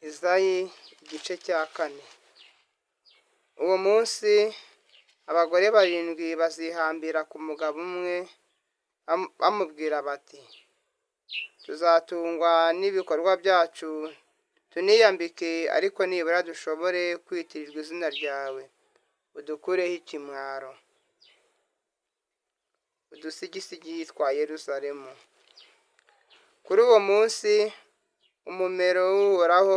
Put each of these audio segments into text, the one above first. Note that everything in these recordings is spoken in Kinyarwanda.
Izayi igice cya kane. Uwo munsi abagore 7 bazihambira ku mugabo umwe bamubwira bati, tuzatungwa n'ibikorwa byacu tuniyambike, ariko nibura dushobore kwitirirwa izina ryawe, udukureho ikimwaro, udusigisigi twa Yerusalemu. Kuri uwo munsi umumero w'Uhoraho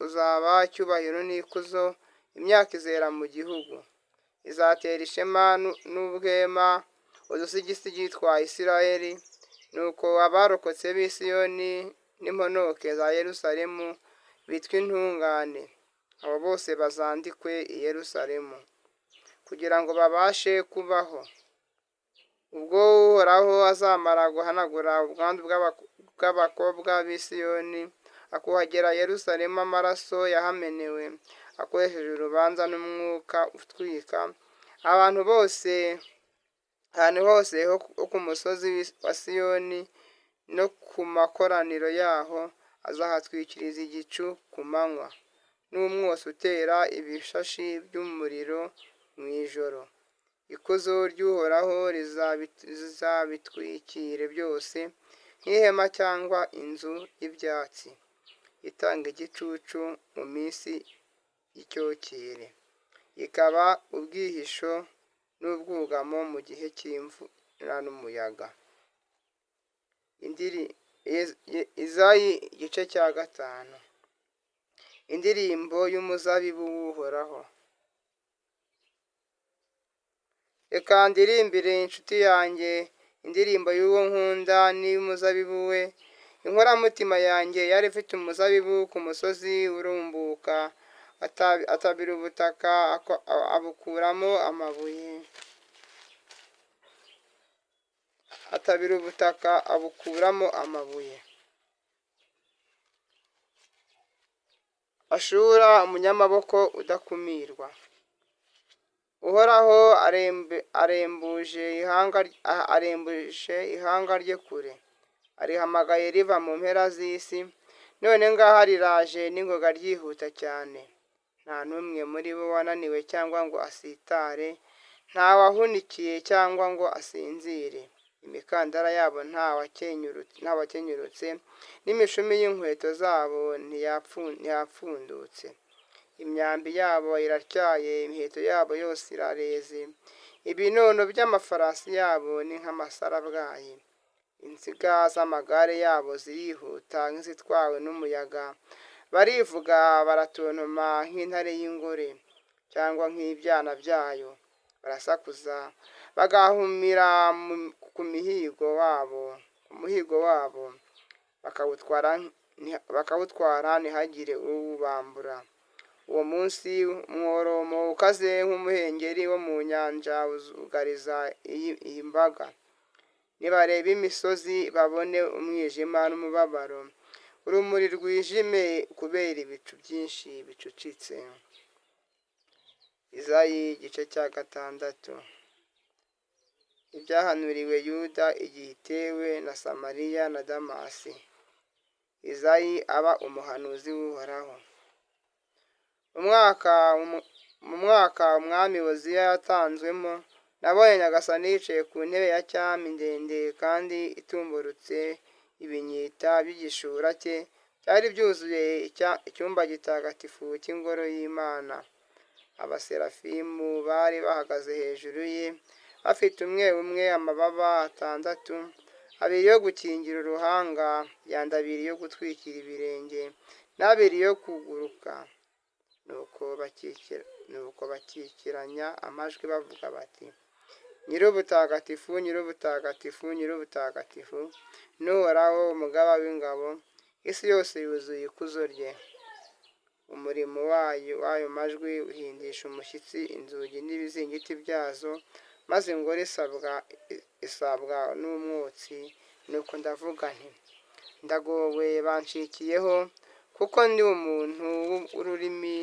uzaba icyubahiro n'ikuzo, imyaka izera mu gihugu, izatera ishema n'ubwema udusigisigi twa Isirayeli. Nuko abarokotse b'i Siyoni n'imponoke za Yerusalemu bitwa intungane, abo bose bazandikwe i Yerusalemu, kugira ngo babashe kubaho. Ubwo Uhoraho azamara guhanagura ubwandu bw'abakobwa b'i Siyoni, akuhagera Yerusalemu amaraso yahamenewe, akoresheje urubanza n'umwuka utwika, abantu bose ahantu hose ho ku musozi wa Siyoni no ku makoraniro yaho azahatwikiriza igicu ku manywa, n'umwotsi utera ibishashi by'umuriro mu ijoro. Ikuzo ry'Uhoraho rizabitwikire byose, nk'ihema cyangwa inzu y'ibyatsi itanga igicucu mu minsi y'icyokere, ikaba ubwihisho n'ubwugamo mu gihe cy'imvura n'umuyaga. Izayi igice cya 5. Indirimbo y'umuzabibu w'Uhoraho. Reka ndirimbire inshuti yanjye indirimbo y'uwo nkunda n'iy'umuzabibu we. Inkoramutima yanjye yari ifite umuzabibu ku musozi urumbuka, atabira ubutaka abukuramo amabuye. Ashura umunyamaboko udakumirwa. Uhoraho arembuje ihanga rye kure, arihamagaye riva mu mpera z'isi. None ngaha riraje n'ingoga ryihuta cyane. Nta n'umwe muri bo wananiwe cyangwa ngo asitare, nta wahunikiye cyangwa ngo asinzire. Imikandara yabo nta wakenyurutse, n'imishumi y'inkweto zabo ntiyapfundutse. Imyambi yabo iratyaye, imiheto yabo yose irareze. Ibinono by'amafarasi yabo ni nk'amasarabwayi. Inziga z'amagare yabo zirihuta nk'izitwawe n'umuyaga. Barivuga baratontoma nk'intare y'ingore, cyangwa nk'ibyana byayo. Barasakuza bagahumira ku muhigo wabo, bakawutwara ntihagire uwubambura. Uwo munsi umworomo ukaze nk'umuhengeri wo mu nyanja uzugariza iyi mbaga. Nibareba imisozi babone umwijima n'umubabaro, urumuri rwijime kubera ibicu byinshi bicucitse. Izayi igice cya 6. Ibyahanuriwe Yuda igihe itewe na Samariya na Damasi. Izayi aba umuhanuzi w'Uhoraho. Mu mwaka umwami Yoziya yatanzwemo, nabonye Nyagasani yicaye ku ntebe ya cyami ndende kandi itumburutse. Ibinyita by'igishura cye byari byuzuye icyumba gitagatifu cy'ingoro y'Imana. Abaserafimu bari bahagaze hejuru ye, bafite umwe amababa 6, 2 yo gukingira uruhanga, yandi 2 yo gutwikira ibirenge, n'2 yo kuguruka. Nuko bakikiranya amajwi bavuga bati, Nyir'ubutagatifu, Nyir'ubutagatifu, Nyir'ubutagatifu, n'Uhoraho umugaba w'ingabo, isi yose yuzuye ikuzo rye. Umurimo w'ayo majwi uhindisha umushyitsi inzugi n'ibizingiti byazo, maze ingoro isabwa n'umwotsi. Nuko ndavuga nti, ndagowe banshikiyeho, kuko ndi umuntu w'ururimi